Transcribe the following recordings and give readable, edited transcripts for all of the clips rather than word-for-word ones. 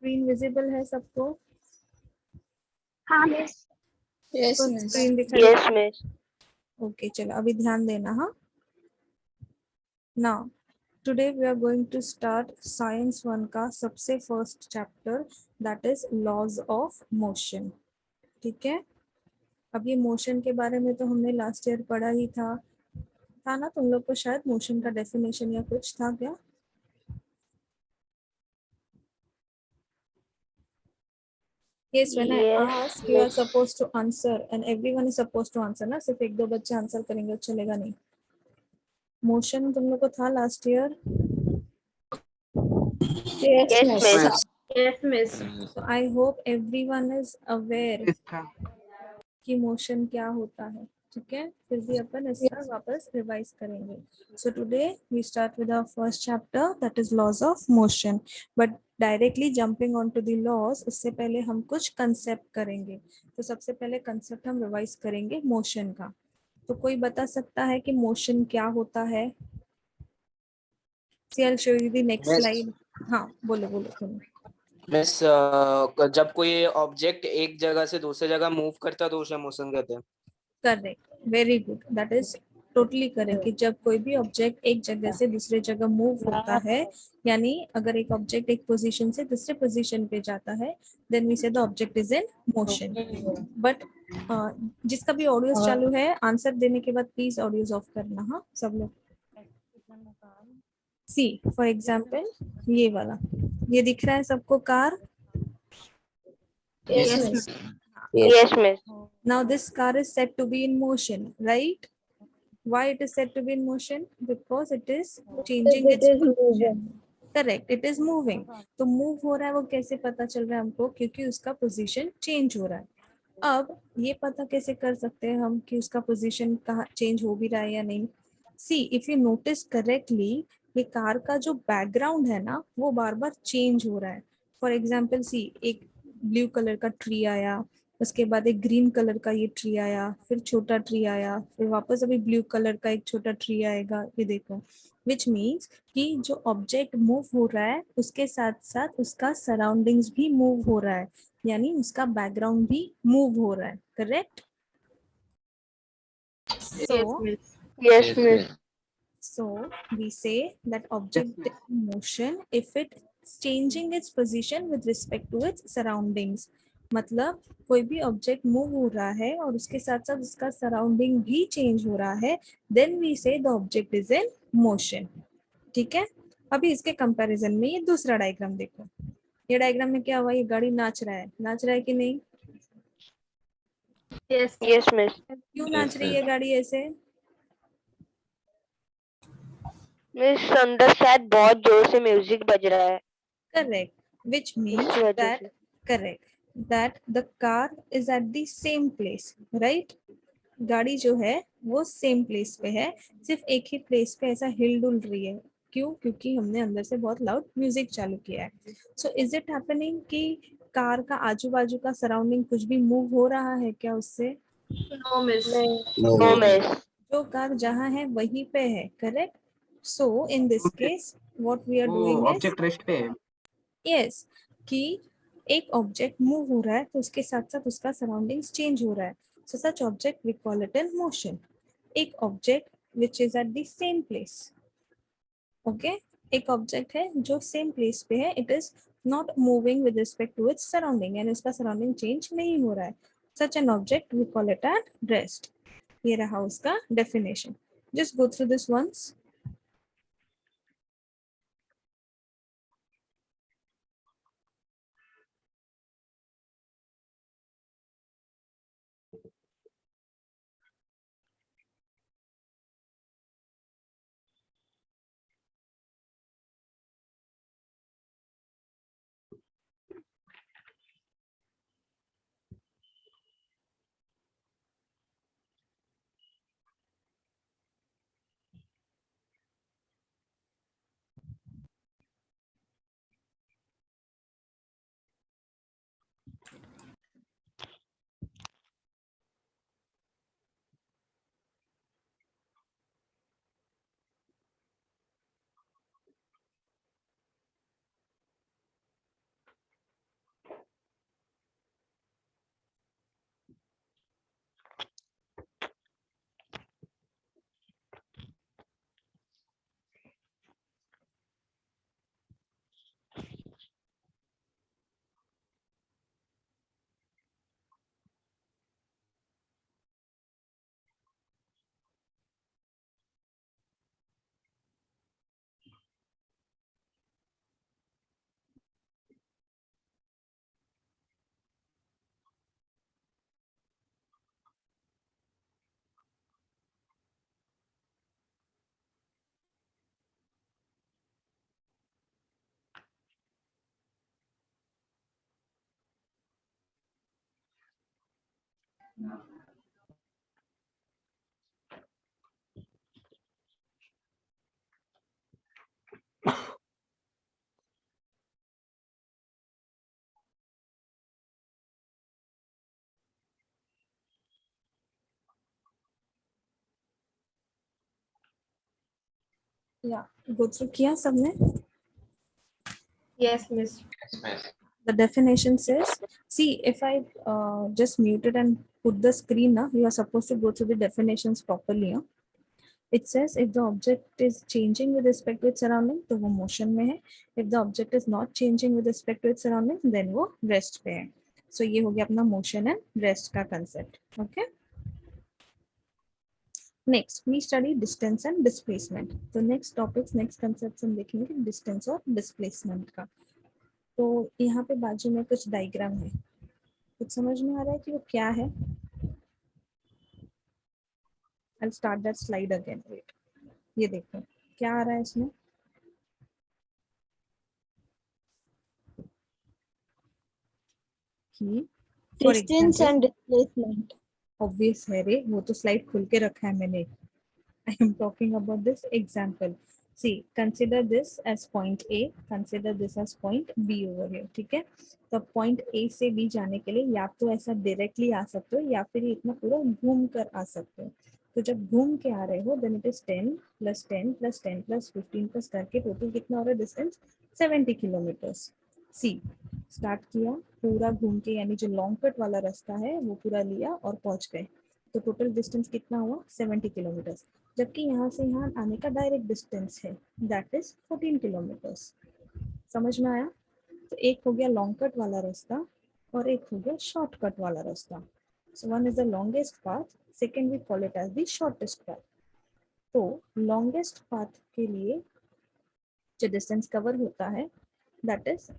Screen visible है सबको? हाँ मिस। तो मिस। स्क्रीन दिखाई? Yes miss. ओके चलो अभी ध्यान देना। हाँ, now today we are going to start science 1 का सबसे first chapter, that is laws of motion. ठीक है, अब ये मोशन के बारे में तो हमने लास्ट ईयर पढ़ा ही था ना तुम लोग को? शायद मोशन का डेफिनेशन या कुछ था क्या? Yes, when I ask, you are supposed to answer, and everyone is supposed to answer ना, सिर्फ एक दो बच्चे आंसर करेंगे चलेगा नहीं। मोशन तुम लोग को था last year? Yes miss. Yes miss. So I hope everyone is aware कि मोशन क्या होता है। ठीक है, फिर भी अपन इसका वापस रिवाइज करेंगे। So today we start with our first chapter, that is laws of motion. But directly jumping on to the laws, उससे पहले हम कुछ कंसेप्ट करेंगे। तो सबसे पहले कंसेप्ट हम रिवाइज करेंगे मोशन का। तो कोई बता सकता है कि मोशन क्या होता है? See I show you the next slide. हाँ बोलो बोलो तुम। मिस जब कोई ऑब्जेक्ट एक जगह से दूसरी जगह मूव करता है तो उसे मोशन कहते हैं। Correct, very good, that is totally correct. कि जब कोई भी ऑब्जेक्ट एक जगह से दूसरे जगह मूव होता है, यानी अगर एक ऑब्जेक्ट एक पोजीशन से दूसरे पोजीशन पे जाता है, then we say the object is in motion. But जिसका भी ऑडियोस चालू है, आंसर देने के बाद प्लीज ऑडियोस ऑफ करना। हाँ सब लोग। सी फॉर एग्जाम्पल ये वाला, ये दिख रहा है सबको? Car. Yes miss. Yes miss. Now this car is said to be in motion, right? Why it is said to be in motion? Because it is changing its position. Correct, it is moving. तो move हो रहा है वो कैसे पता चल रहा है हमको? क्योंकि उसका पोजीशन चेंज हो रहा है। अब ये पता कैसे कर सकते हैं हम कि उसका पोजीशन कहाँ चेंज हो भी रहा है या नहीं? See if you notice correctly, ये कार का जो बैकग्राउंड है ना, वो बार बार चेंज हो रहा है। फॉर एग्जाम्पल सी, एक ब्लू कलर का ट्री आया, उसके बाद एक ग्रीन कलर का ये ट्री आया, फिर छोटा ट्री आया, फिर वापस अभी ब्लू कलर का एक छोटा ट्री आएगा। ये देखो, विच मीन्स कि जो ऑब्जेक्ट मूव हो रहा है उसके साथ साथ उसका सराउंडिंग्स भी मूव हो रहा है, यानी उसका बैकग्राउंड भी मूव हो रहा है। Correct? Yes miss. So we say that object is in motion if it's changing its position with respect to its surroundings. मतलब कोई भी ऑब्जेक्ट मूव हो रहा है और उसके साथ साथ उसका सराउंडिंग भी चेंज हो रहा है, then we say the object is in motion. ठीक है, अभी इसके कंपैरिजन में ये दूसरा डायग्राम देखो। ये डायग्राम में क्या हुआ? ये गाड़ी नाच रहा है, नाच रहा है कि नहीं? Yes miss. क्यों नाच रही है गाड़ी ऐसे? मिस अंदर शायद बहुत जोर से म्यूजिक बज रहा है। Correct, which means इसकी वजह that से। correct that the car is at the same place, right? गाड़ी जो है वो सेम प्लेस पे है, सिर्फ एक ही प्लेस पे ऐसा हिल डुल रही है। क्यों? क्योंकि हमने अंदर से बहुत लाउड म्यूजिक चालू किया है। सो इज इट हैपनिंग कि कार का आजू बाजू का सराउंडिंग कुछ भी मूव हो रहा है क्या उससे? No miss. No miss. जो कार जहाँ है वहीं पे है। Correct? So in this case what we are doing is, object rest पे है। यस, कि एक ऑब्जेक्ट मूव हो रहा है तो उसके साथ साथ उसका सराउंडिंग्स चेंज हो रहा है। So such object we call it in motion. एक object which is at the same place. Okay, एक ऑब्जेक्ट है जो सेम प्लेस पे है, it is not moving with respect to its surrounding, यानी उसका सराउंडिंग चेंज नहीं हो रहा है। Such an object we call it at rest. ये रहा उसका definition. Just go through this once. या गो थ्रू किया सबने? Yes, miss. The definition says, see, if I just mute it and put the screen now, you are supposed to go through the definitions properly. It says if the object is changing with respect to its surrounding, तो वो motion में है. If the object is not changing with respect to its surrounding, then वो rest पे है. So ये हो गया अपना motion and rest का concept. Okay. Next, we study distance and displacement. तो next topics, next concepts हम देखेंगे distance और displacement का. तो यहाँ पे बाजू में कुछ डायग्राम है, कुछ समझ में आ रहा है कि वो क्या है? I'll start that slide again. Wait, ये देखो क्या आ रहा है इसमें? कि for Distance example, and displacement. obvious है रे, वो तो slide खुल के रखा है मैंने. I am talking about this example. See, consider this as point A, consider this as point B over here. ठीक है, तो point A से B जाने के लिए या तो ऐसा directly आ सकते हो या फिर इतना पूरा घूम कर आ सकते हो. तो जब घूम के आ रहे हो then it is 10 plus 10 plus 10 plus 15 plus करके टोटल कितना हो रहा है डिस्टेंस? 70 किलोमीटर्स. सी स्टार्ट किया पूरा घूम के, यानी जो लॉन्ग कट वाला रास्ता है वो पूरा लिया और पहुंच गए. तो टोटल डिस्टेंस कितना हुआ? 70 किलोमीटर्स. जबकि यहाँ से यहाँ आने का डायरेक्ट डिस्टेंस है दैट इज 14 किलोमीटर्स. समझ में आया? तो एक हो गया लॉन्ग कट वाला रास्ता और एक हो गया शॉर्ट कट वाला रास्ता. So one is the longest path, second we call it as the shortest path. तो लॉन्गेस्ट पाथ के लिए जो डिस्टेंस कवर होता है दैट इज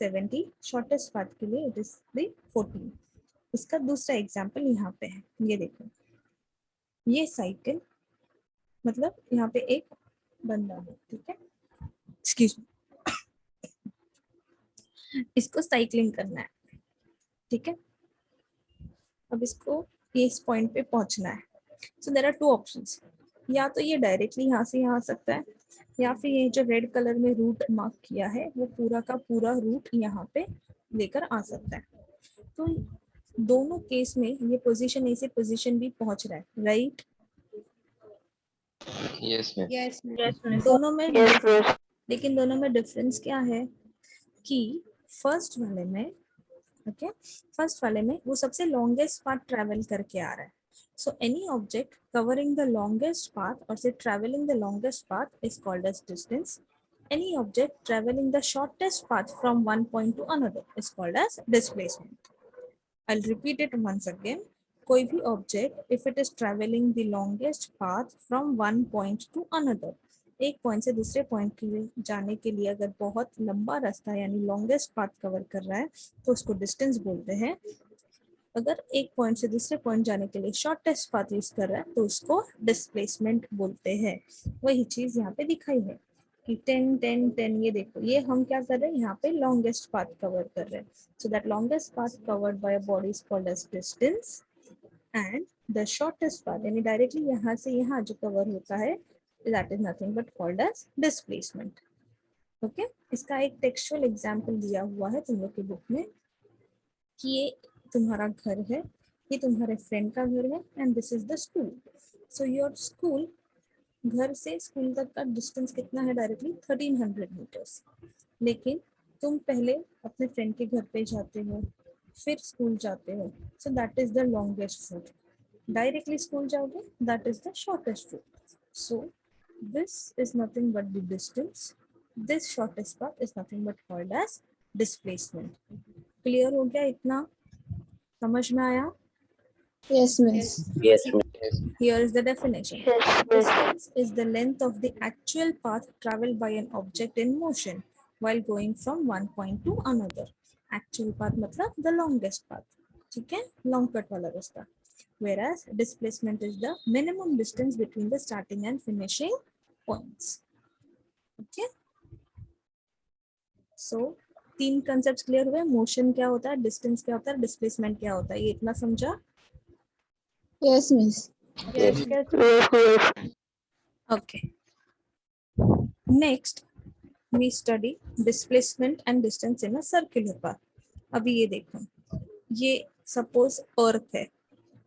70, शॉर्टेस्ट पाथ के लिए इट इज द 14. इसका दूसरा एग्जाम्पल यहाँ पे है, ये देखो. ये साइकिल मतलब यहाँ पे एक बंदा है, ठीक है, एक्सक्यूज मी, इसको साइकिलिंग करना है, ठीक है. अब इसको इस पॉइंट पे पहुंचना है. So there are two options, या तो ये डायरेक्टली यहाँ से यहाँ आ सकता है या फिर ये जो रेड कलर में रूट मार्क किया है वो पूरा का पूरा रूट यहाँ पे लेकर आ सकता है. तो दोनों केस में ये पोजीशन ए से पोजीशन बी पहुंच रहा है, right? Yes, ma'am. Yes, miss. दोनों में Yes, miss. लेकिन दोनों में डिफरेंस क्या है कि फर्स्ट वाले में, ओके, फर्स्ट वाले में वो सबसे लॉन्गेस्ट पाथ ट्रैवल करके आ रहा है. So any object covering the longest path or say travelling the longest path is called as distance. Any object traveling the shortest path from one point to another is called as displacement. I'll repeat it once again. कोई भी object, if it is traveling the longest path from one point to another, एक point से दूसरे point के लिए जाने के लिए अगर बहुत लंबा रास्ता यानी लॉन्गेस्ट पाथ कवर कर रहा है तो उसको डिस्टेंस बोलते हैं. अगर एक पॉइंट से दूसरे पॉइंट जाने के लिए शॉर्टेस्ट पाथ यूज कर रहा है तो उसको डिस्प्लेसमेंट बोलते हैं. वही चीज यहाँ पे दिखाई है कि 10 10 10, ये देखो ये हम क्या कर रहे हैं, यहाँ पे लॉन्गेस्ट पाथ कवर कर रहे हैं. So that longest path covered by a body is called as distance and the shortest path यानी डायरेक्टली यहाँ से यहाँ जो कवर होता है that is nothing but called as displacement. Okay, इसका एक टेक्सचुअल एग्जांपल दिया हुआ है तुम लोग की बुक में कि ये तुम्हारा घर है, ये तुम्हारे फ्रेंड का घर है and this is the school. So your school, घर से स्कूल तक का डिस्टेंस कितना है डायरेक्टली? 1300 मीटर्स. लेकिन तुम पहले अपने फ्रेंड के घर पे जाते हो फिर स्कूल जाते हो, so that is the longest route. Directly school जाओगे that is the shortest route. So this is nothing but the distance, this shortest path is nothing but called as displacement. Clear हो गया? इतना समझ में आया? Yes, miss. Yes, Here is the definition. Yes, miss. Distance is the length of the actual path traveled by an object in motion while going from one point to another. Actual path मतलब the longest path, ठीक है, long cut वाला रास्ता. Whereas displacement is the minimum distance between the starting and finishing points. Okay. So तीन concepts clear हुए. Motion क्या होता है, distance क्या होता है, displacement क्या होता है, ये इतना समझा? Yes, miss. Yes, yes. Yes, yes. Okay. Next, we study displacement and distance in a circular path. अभी ये देखो, ये सपोज अर्थ है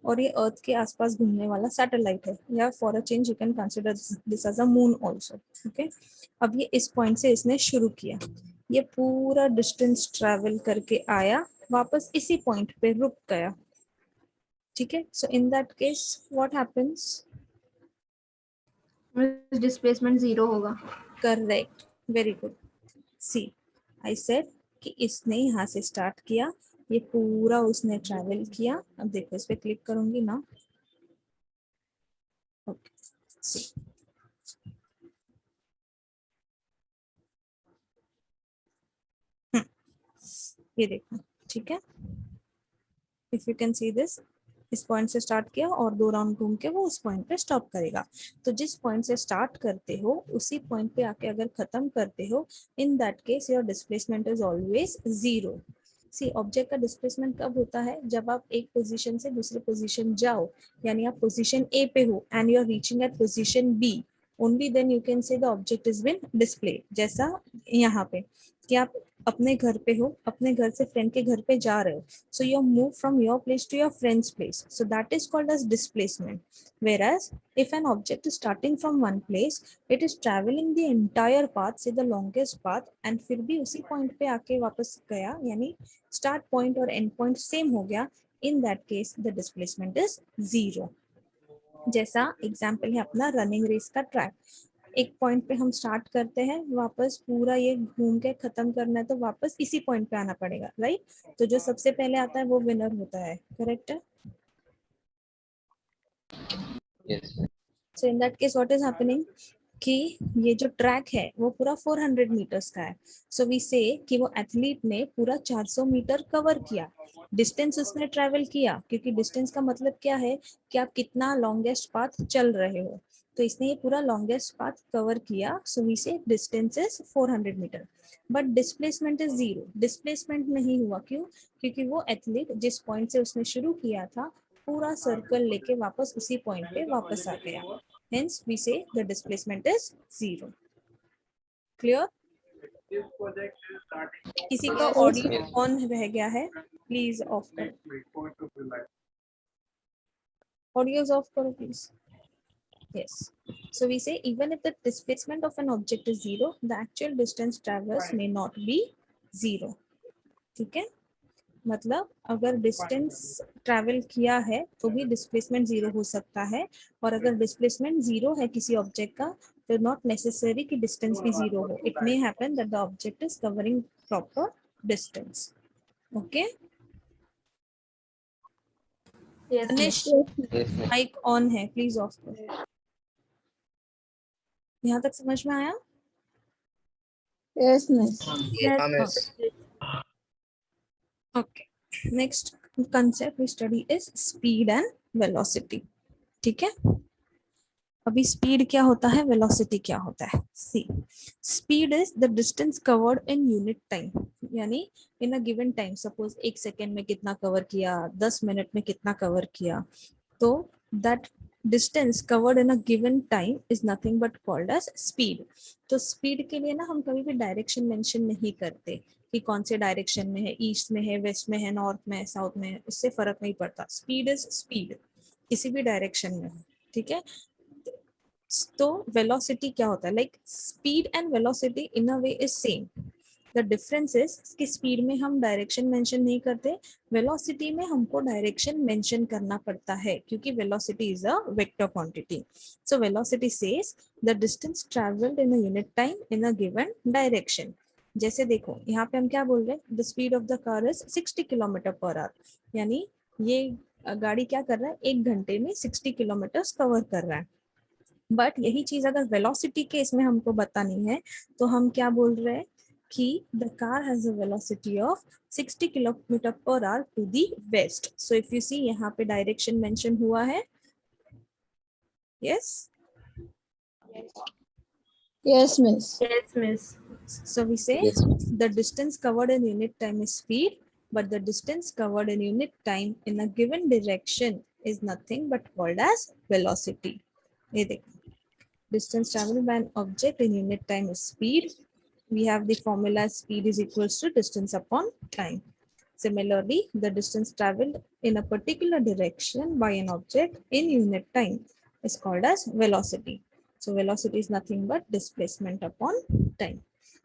और ये अर्थ के आसपास घूमने वाला सैटेलाइट है, या for a change you can consider this as a moon also. Okay, अब ये इस पॉइंट से इसने शुरू किया, ये पूरा डिस्टेंस ट्रैवल करके आया, वापस इसी पॉइंट पे रुक गया. ठीक है, so in that case what happens? Displacement 0 होगा. Correct, very good. See, I said कि इसने यहाँ से स्टार्ट किया, ये पूरा उसने ट्रैवल किया. अब देखो, इस पे क्लिक करूंगी ना. ओके, सी, ये देखो. ठीक है, if you can see this, इस पॉइंट से स्टार्ट किया और 2 राउंड घूम के वो उस पॉइंट पे स्टॉप करेगा. तो जिस पॉइंट से स्टार्ट करते हो उसी पॉइंट पे आके अगर खत्म करते हो, in that case your displacement is always 0. See, object का डिस्प्लेसमेंट कब होता है? जब आप एक पोजीशन से दूसरे पोजीशन जाओ, यानी आप पोजीशन ए पे हो and you are reaching at position B, only then you can say the object is been display. जैसा यहाँ पे कि आप अपने घर पे हो, अपने घर से फ्रेंड के घर पे जा रहे हो, so you move from your place to your friend's place, so that is called as displacement. Whereas if an object is starting from one place, it is traveling the entire path, say the longest path, and फिर भी उसी point पे आके वापस गया, यानी start point और end point same हो गया, in that case the displacement is 0. जैसा एग्जाम्पल है अपना रनिंग रेस का ट्रैक, एक पॉइंट पे हम स्टार्ट करते हैं, वापस पूरा ये घूम के खत्म करना है तो वापस इसी पॉइंट पे आना पड़ेगा, राइट? तो जो सबसे पहले आता है वो विनर होता है, करेक्ट है? Yes. So in that case what is happening कि ये जो ट्रैक है वो पूरा 400 मीटर्स का है. सो वी से कि वो एथलीट ने पूरा 400 मीटर कवर किया, डिस्टेंस उसने ट्रेवल किया, क्योंकि डिस्टेंस का मतलब क्या है कि आप कितना लॉन्गेस्ट पाथ चल रहे हो. तो इसने ये पूरा लॉन्गेस्ट पाथ कवर किया, so we say distance is 400 meter, but displacement is 0. Displacement नहीं हुआ, क्यों? क्योंकि वो एथलीट जिस पॉइंट से उसने शुरू किया था पूरा सर्कल लेके वापस उसी पॉइंट पे वापस आ गया. Hence, we say the displacement is 0. Clear? किसी का ऑडियो ऑन रह गया है, प्लीज ऑफ करो. ऑडियो ऑफ करो please. Yes. So we say even if the displacement of an object is 0, the actual distance traversed may not be 0. ठीक है, मतलब अगर डिस्टेंस ट्रैवल किया है तो भी डिस्प्लेसमेंट 0 हो सकता है, और अगर डिस्प्लेसमेंट 0 है किसी ऑब्जेक्ट का तो नॉट नेसेसरी कि डिस्टेंस भी 0 हो. It may happen that the object is covering proper distance. Okay, Yes, Anish Yes, miss. Mic on है, प्लीज ऑफ करो. यहाँ तक समझ में आया? Yes, miss. yes. Okay. Next concept we study is speed and velocity. ठीक है, अभी स्पीड क्या होता है, वेलोसिटी क्या होता है. See, speed is the distance covered in unit time, यानी in a given time. Suppose 1 second में कितना कवर किया, 10 मिनट में कितना कवर किया, तो that distance covered in a given time is nothing but called as speed. तो speed के लिए ना हम कभी भी डायरेक्शन मेंशन नहीं करते कि कौन से डायरेक्शन में है, ईस्ट में है, वेस्ट में है, नॉर्थ में है, साउथ में है, उससे फर्क नहीं पड़ता. स्पीड इज स्पीड, किसी भी डायरेक्शन में हो. ठीक है, तो वेलोसिटी क्या होता है, like speed and velocity in a way is same. The difference is कि स्पीड में हम डायरेक्शन मेंशन नहीं करते, वेलोसिटी में हमको डायरेक्शन मेंशन करना पड़ता है, क्योंकि velocity is a vector quantity. So velocity says the distance travelled in a unit time in a given direction. जैसे देखो यहाँ पे हम क्या बोल रहे हैं, the speed of the car is 60 kilometre per our, यानी ये गाड़ी क्या कर रहा है, 1 घंटे में 60 किलोमीटर कवर कर रहा है. बट यही चीज अगर वेलोसिटी के इसमें हमको बतानी है तो हम क्या बोल रहे हैं कि the car has a velocity of 60 kilometre per hour to the west. So if you see यहाँ पे डायरेक्शन मेंशन हुआ है. Yes, Yes, miss. Yes, miss. so we say Yes, miss. the distance covered in unit time is speed, but the distance covered in unit time in a given direction is nothing but called as velocity. ये देखो, distance traveled by an object in unit time is speed. We have the formula speed is equals to distance upon time. Similarly, the distance traveled in a particular direction by an object in unit time is called as velocity. So velocity is nothing but displacement upon time.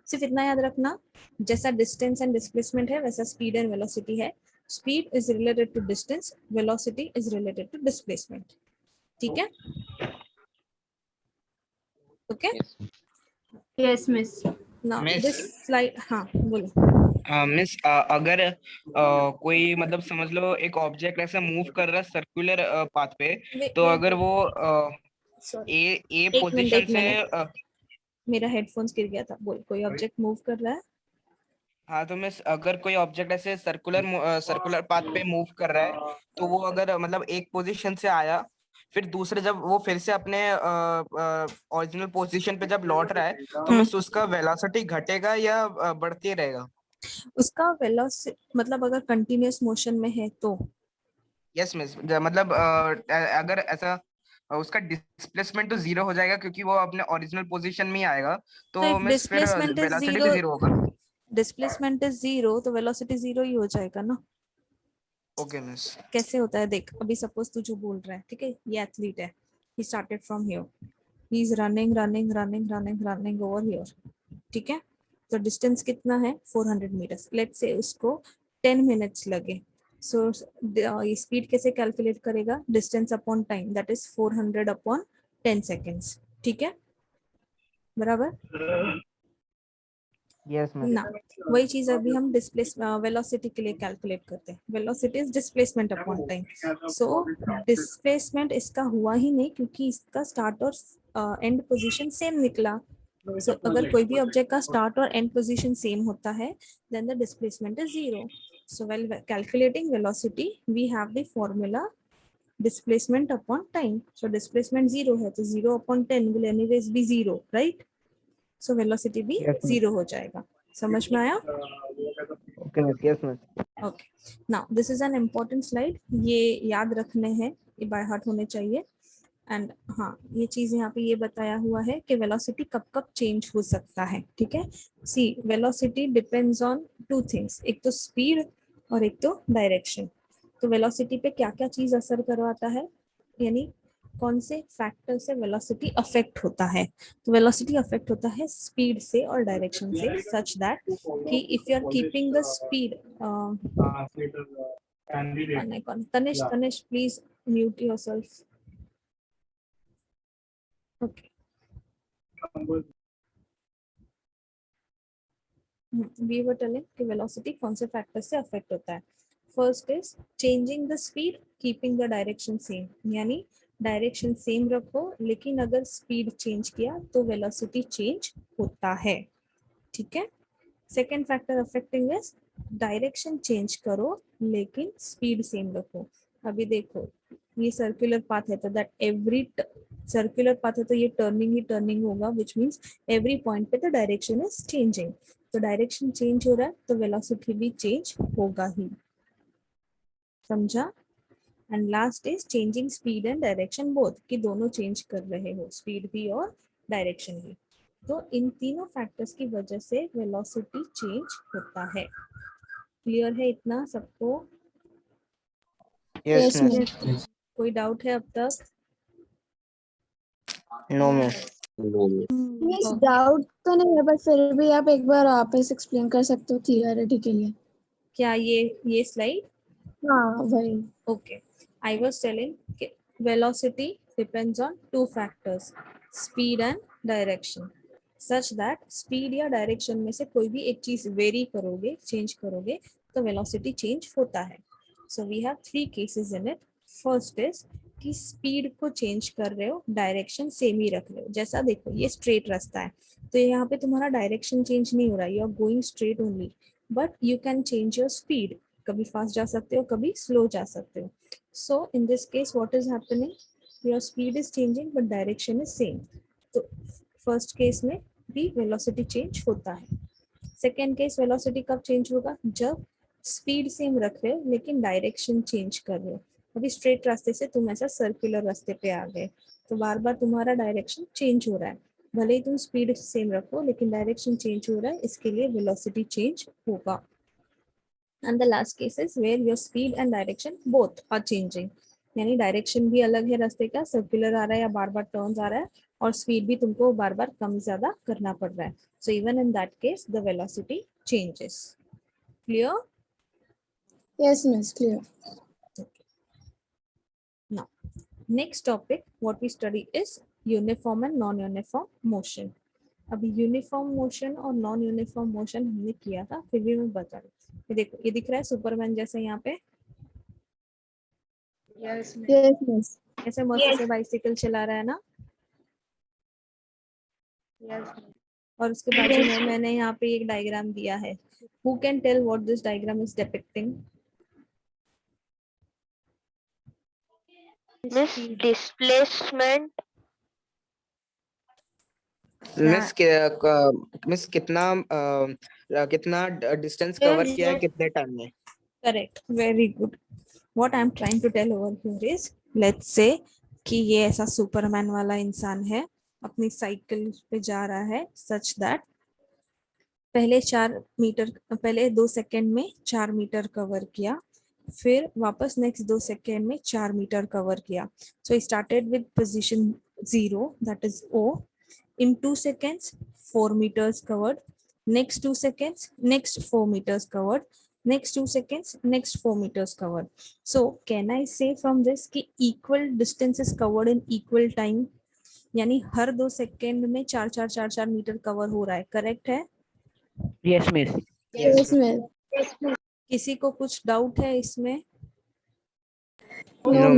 सिर्फ इतना याद रखना, जैसा distance and displacement है वैसा speed and velocity है. Speed is related to distance, velocity is related to displacement. ठीक है? Okay? Yes, miss. Now Miss. this slide, हाँ बोलो. मिस अगर कोई मतलब समझ लो एक ऑब्जेक्ट ऐसा मूव कर रहा है सर्कुलर पाथ पे, तो अगर वो Sorry. ए एक पोजीशन मिनट, से मेरा हेडफोन्स गिर गया था. बोल, कोई ऑब्जेक्ट मूव कर रहा है. हाँ तो मिस अगर कोई ऑब्जेक्ट ऐसे सर्कुलर पाथ पे मूव कर रहा है, तो वो अगर मतलब एक पोजीशन से आया, फिर दूसरे जब वो फिर से अपने ओरिजिनल पोजीशन पे जब लौट रहा है, तो मिस उसका वेलोसिटी घटेगा या बढ़ते रहेगा? उसका वेलोसिटी मतलब अगर कंटिन्यूअस मोशन में है तो यस मिस, मतलब अगर ऐसा उसका डिस्प्लेसमेंट तो जीरो हो जाएगा क्योंकि वो अपने ओरिजिनल पोजीशन में ही आएगा, तो if मिस फिर displacement is वेलोसिटी भी zero, जीरो होगा. डिस्प्लेसमेंट इज जीरो तो वेलोसिटी जीरो ही हो जाएगा ना. Okay miss. कैसे होता है देख, अभी सपोज तू जो बोल रहा है, ठीक है, ये एथलीट है, he started from here, he is running running running running running over here, ठीक है. तो डिस्टेंस कितना है 400 मीटर्स. लेट्स से उसको 10 मिनट्स लगे. सो स्पीड कैसे कैलकुलेट करेगा? Distance upon time, that is 400 upon 10 seconds. ठीक है, बराबर यस मिस. ना. वही चीज अभी हम डिस्प्लेस वेलोसिटी के लिए कैलकुलेट करते हैं. Velocity is displacement upon time. So displacement इसका हुआ ही नहीं क्योंकि इसका स्टार्ट और एंड पोजीशन सेम निकला. So, अगर कोई भी ऑब्जेक्ट का स्टार्ट और एंड पोजीशन सेम होता है, then the displacement is zero. So while calculating velocity, we have the formula displacement upon time. So displacement zero है तो 0 upon 10 will anyways be zero, right? So velocity भी zero हो जाएगा. समझ में आया? Okay miss. Yes miss. Okay. Now this is an important slide. ये याद रखने हैं, ये बाय हार्ट होने चाहिए. एंड हाँ, ये चीज यहाँ पे ये बताया हुआ है कि वेलोसिटी कब कब चेंज हो सकता है. ठीक है, see velocity depends on two things, एक तो स्पीड और एक तो डायरेक्शन. तो वेलोसिटी पे क्या क्या चीज असर करवाता है, यानी कौन से फैक्टर से वेलोसिटी अफेक्ट होता है. तो वेलोसिटी अफेक्ट होता है स्पीड से और डायरेक्शन से, सच दैट कि if you are keeping the speed. Tanish please mute yourself. Okay. We were telling कि velocity कौन से फैक्टर से अफेक्ट होता है. First is changing the speed keeping the direction same, यानी डायरेक्शन सेम रखो लेकिन अगर स्पीड चेंज किया तो वेलोसिटी चेंज होता है. ठीक है. Second factor affecting is direction change करो लेकिन स्पीड सेम रखो. अभी देखो ये सर्कुलर पाथ है तो दैट एवरी सर्कुलर पाथ है तो ये टर्निंग ही टर्निंग होगा, विच मीन्स एवरी पॉइंट पे द डायरेक्शन इज चेंजिंग. तो डायरेक्शन चेंज हो रहा है तो वेलोसिटी भी चेंज होगा ही. समझा? And last is changing speed and direction both, कि दोनों चेंज कर रहे हो, स्पीड भी और डायरेक्शन भी. तो इन तीनों फैक्टर्स की वजह से वेलोसिटी चेंज होता है. क्लियर है इतना सबको? Yes Yes, miss. miss. कोई डाउट है अब तक? No miss. Miss, डाउट तो नहीं है बट फिर भी आप एक बार वापस एक्सप्लेन कर सकते हो क्लियरिटी के लिए. क्या ये स्लाइड? हाँ वही. Okay, I was telling velocity depends on two factors, speed and direction, such that speed या direction में से कोई भी एक चीज वेरी करोगे, चेंज करोगे तो velocity change होता है. So we have three cases in it. First is कि स्पीड को चेंज कर रहे हो, डायरेक्शन सेम ही रख रहे हो. जैसा देखो ये स्ट्रेट रास्ता है तो यहाँ पे तुम्हारा डायरेक्शन चेंज नहीं हो रहा, you are going straight only, but you can change your speed. कभी फास्ट जा सकते हो, कभी स्लो जा सकते हो. So in this case what is happening, your speed is changing but direction is same. तो फर्स्ट केस में भी वेलोसिटी चेंज होता है. सेकेंड केस वेलोसिटी कब चेंज होगा, जब स्पीड सेम रख रहे हो लेकिन डायरेक्शन चेंज कर रहे हो. अभी स्ट्रेट रास्ते से तुम ऐसा सर्कुलर रास्ते पे आ गए, तो बार बार तुम्हारा डायरेक्शन चेंज हो रहा है, भले ही तुम स्पीड सेम रखो लेकिन डायरेक्शन चेंज हो रहा है, इसके लिए वेलोसिटी चेंज होगा। And the last case is where your speed and direction both are changing, यानी डायरेक्शन भी अलग है रास्ते का, सर्कुलर आ रहा है या बार बार टर्न्स आ रहा है, और स्पीड भी तुमको बार बार कम ज्यादा करना पड़ रहा है। So even in that case the velocity changes. Clear? Yes, miss. Clear. Now, next topic what we study is uniform and non-uniform motion. अभी यूनिफॉर्म मोशन और नॉन यूनिफॉर्म मोशन हमने किया था, फिर भी मैं बता रही हूँ। ये देखो, ये दिख रहा है सुपरमैन जैसे यहाँ पे, Yes, miss. ऐसे मस्त से बाइसिकल चला रहा है ना, और उसके बाजू में मैंने यहाँ पे एक डायग्राम दिया है। Who can tell what this diagram is depicting? Miss, displacement. Miss miss कितना डिस्टेंस कवर किया है कितने टाइम में? Correct, very good. What I'm trying to tell over here is, let's say कि ये ऐसा सुपरमैन वाला इंसान है, अपनी साइकिल पे जा रहा है, सच दैट पहले 4 मीटर, पहले 2 सेकेंड में 4 मीटर कवर किया, फिर वापस नेक्स्ट 2 सेकेंड में 4 मीटर कवर किया। So started with position 0 that is O, in 2 seconds 4 meters covered, next 2 seconds next 4 meters covered, next 2 seconds next 4 meters covered. So can I say from this कि equal distance is covered in equal time, यानी हर 2 second में 4 metre cover हो रहा है, correct है? Yes, miss. Yes, miss. किसी को कुछ डाउट है इसमें? No,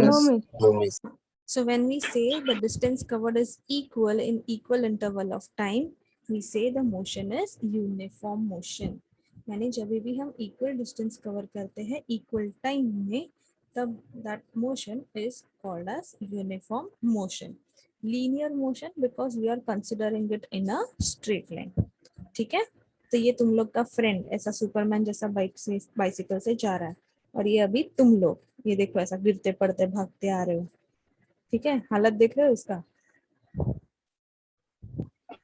No, miss. So when we say the distance covered is equal in equal interval of time, we say the motion is uniform motion. यानी जब भी हम equal distance cover करते हैं equal time में, तब that motion is called as uniform motion. Linear motion because we are considering it in a straight line. ठीक है? तो ये तुम लोग का फ्रेंड ऐसा सुपरमैन जैसा बाइसिकल से जा रहा है, और ये अभी तुम लोग ये देखो ऐसा गिरते पड़ते भागते आ रहे हो, ठीक है? हालत देख रहे हो इसका?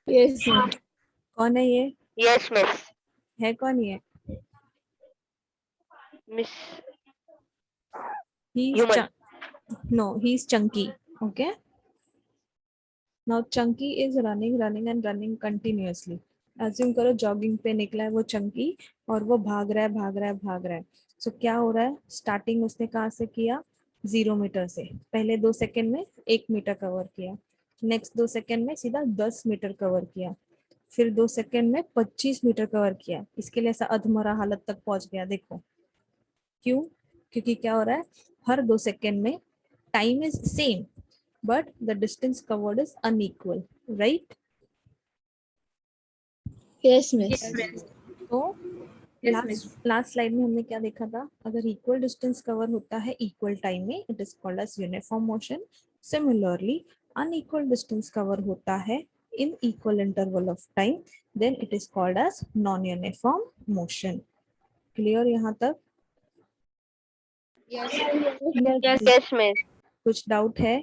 Yes, miss. कौन है ये? Yes, miss. है कौन ये? Miss, He's human. no, he's Chunky. Okay. Now Chunky is running and running continuously. Assume करो जॉगिंग पे निकला है वो चंकी, और वो भाग रहा है। सो क्या हो रहा है? स्टार्टिंग उसने कहाँ से किया? 0 मीटर से। पहले 2 सेकेंड में 1 मीटर कवर किया, नेक्स्ट 2 सेकेंड में सीधा 10 मीटर कवर किया, फिर 2 सेकेंड में 25 मीटर कवर किया। इसके लिए ऐसा अधमरा हालत तक पहुंच गया। देखो क्यों? क्योंकि क्या हो रहा है, हर 2 सेकेंड में time is same but the distance covered is unequal, right? Yes, miss. तो Yes, miss. लास्ट स्लाइड में हमने क्या देखा था? अगर इक्वल डिस्टेंस कवर होता है इक्वल टाइम में, it is called as uniform motion. Similarly unequal distance cover होता है in equal interval of time, then it is called as non uniform motion. Clear यहाँ तक? Yes. Yes, miss. कुछ doubt है?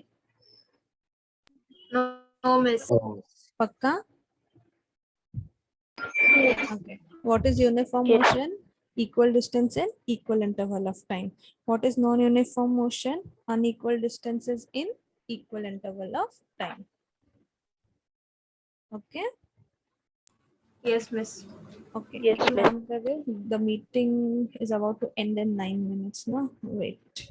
No, no, miss. पक्का? Okay. What is uniform Yes. motion? Equal distance in equal interval of time. What is non-uniform motion? Unequal distances in equal interval of time. Okay. Yes, miss. Okay. Yes, तो ma'am. काम कर रहे हैं। The meeting is about to end in 9 minutes. No, wait.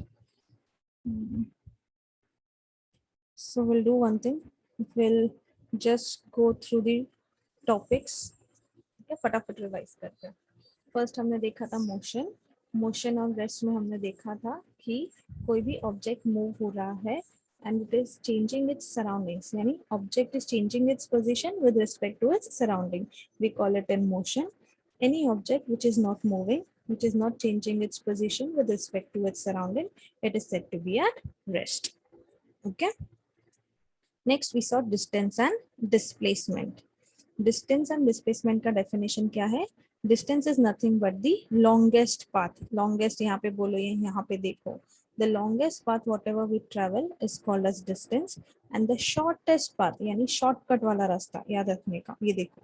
So we'll do one thing. We'll just go through the topics. Okay, फटाफट revise करते हैं। First हमने देखा था मोशन और रेस्ट में हमने देखा था कि कोई भी ऑब्जेक्ट मूव हो रहा है and it is changing its surroundings, यानी object is changing its position with respect to its surrounding, we call it in motion. Any object which is not moving, which is not changing its position with respect to its surrounding, it is said to be at rest. Okay. Next we saw distance and displacement. Distance and displacement का definition क्या है? Distance is nothing but the longest path. Longest यहाँ पे बोलो, ये यहाँ पे देखो, The longest path whatever we travel is called as distance, and the shortest path यानी shortcut वाला रास्ता याद रखने का, ये देखो,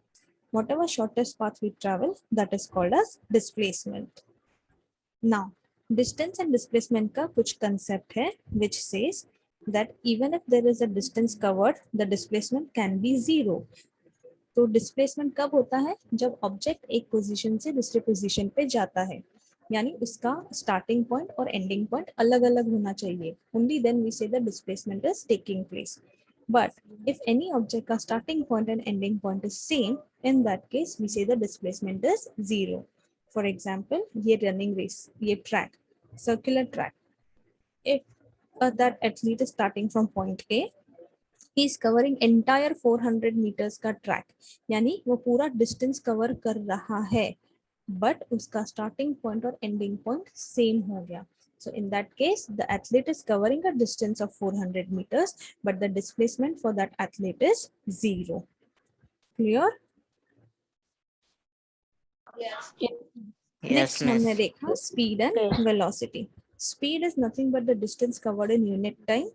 whatever shortest path we travel, that is called as displacement. Now distance and displacement का कुछ concept है which says that even if there is a distance covered, the displacement can be zero. तो डिस्प्लेसमेंट कब होता है? जब object एक position से दूसरे पोजीशन पे जाता है, यानी उसका स्टार्टिंग पॉइंट और एंडिंग पॉइंट अलग अलग होना चाहिए. Only then we say the displacement is taking place. But if any object का starting point and ending point is same, in that case we say the displacement is zero. For example, ये running race, ये track, circular track, if that athlete is starting from point A, he is covering entire 400 meters का ट्रैक, यानी वो पूरा distance cover कर रहा है, बट उसका स्टार्टिंग पॉइंट और एंडिंग पॉइंट सेम हो गया. So in that case, the athlete is covering a distance of 400 meters, but the displacement for that athlete is zero. Clear? Next, हमने देखा speed and Yes. velocity. Speed is nothing but the distance covered in unit time,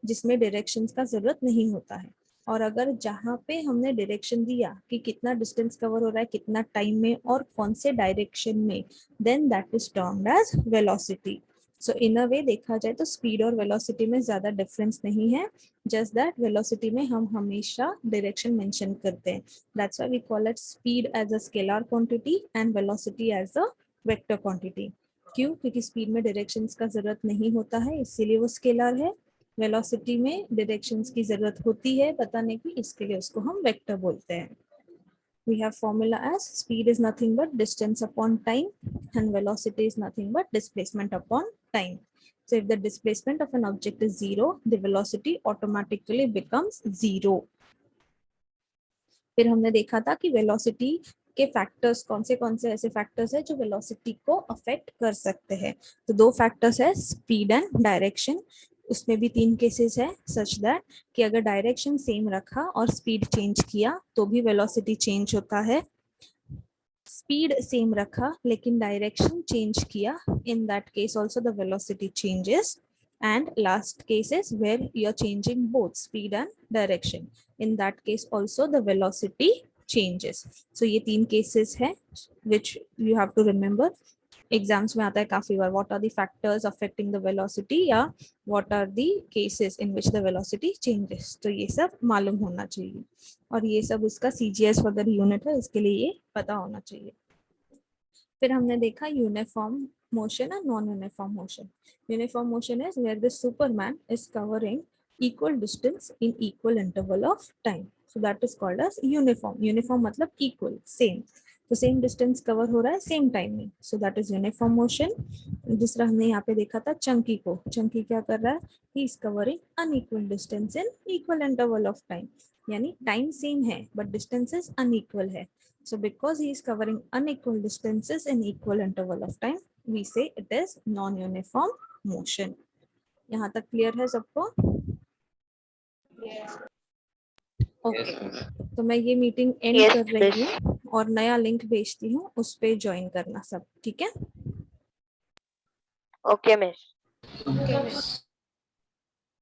जिसमें directions का जरूरत नहीं होता है. और अगर जहाँ पे हमने डायरेक्शन दिया कि कितना डिस्टेंस कवर हो रहा है, कितना टाइम में और कौन से डायरेक्शन में, then that is termed as velocity. So in a way देखा जाए तो स्पीड और वेलोसिटी में ज्यादा डिफरेंस नहीं है, जस्ट दैट वेलोसिटी में हम हमेशा डायरेक्शन मेंशन करते हैं. That's why we call it speed as a scalar quantity and velocity as a vector quantity. क्यों? क्योंकि स्पीड में डायरेक्शंस का जरूरत नहीं होता है, इसीलिए वो स्केलर है. वेलोसिटी में डायरेक्शंस की जरूरत होती है बताने की, इसके लिए उसको हम वेक्टर बोलते हैं. We have formula as speed is nothing but distance upon time and velocity is nothing but displacement upon time. So if the displacement of an object is zero, the velocity automatically becomes zero. फिर हमने देखा था कि velocity के factors कौन से ऐसे factors है जो वेलोसिटी को अफेक्ट कर सकते हैं. तो दो फैक्टर्स है, स्पीड एंड डायरेक्शन. उसमें भी 3 केसेस है, सच दैट कि अगर डायरेक्शन सेम रखा और स्पीड चेंज किया तो भी वेलोसिटी चेंज होता है. स्पीड सेम रखा लेकिन डायरेक्शन चेंज किया, इन that case also the velocity changes. And last case is where you are changing both speed and direction. In that case also the velocity changes. So ये 3 cases है which you have to remember. Exams में आता है काफी बार, what are the factors affecting the velocity या what are the cases in which the velocity changes. तो ये सब मालूम होना चाहिए और ये सब उसका CGS वगैरह यूनिट है, इसके लिए ये पता होना चाहिए. फिर हमने देखा uniform motion and non-uniform motion. Uniform motion is where the Superman is covering equal distance in equal interval of time. So that is called as uniform. Uniform मतलब equal, same. तो same distance cover हो रहा है same time में. So that is uniform motion. दूसरा हमने यहाँ पे देखा था चंकी को. चंकी क्या कर रहा है? He is covering unequal distance in equal interval of time. यानी time same है but distance is unequal है. So because he is covering unequal distances in equal interval of time, we say it is non-uniform motion. यहाँ तक clear है सबको? Okay, तो मैं ये मीटिंग एंड Yes, कर रही miss. हूँ और नया लिंक भेजती हूँ, उस पे ज्वाइन करना सब, ठीक है? Okay, miss.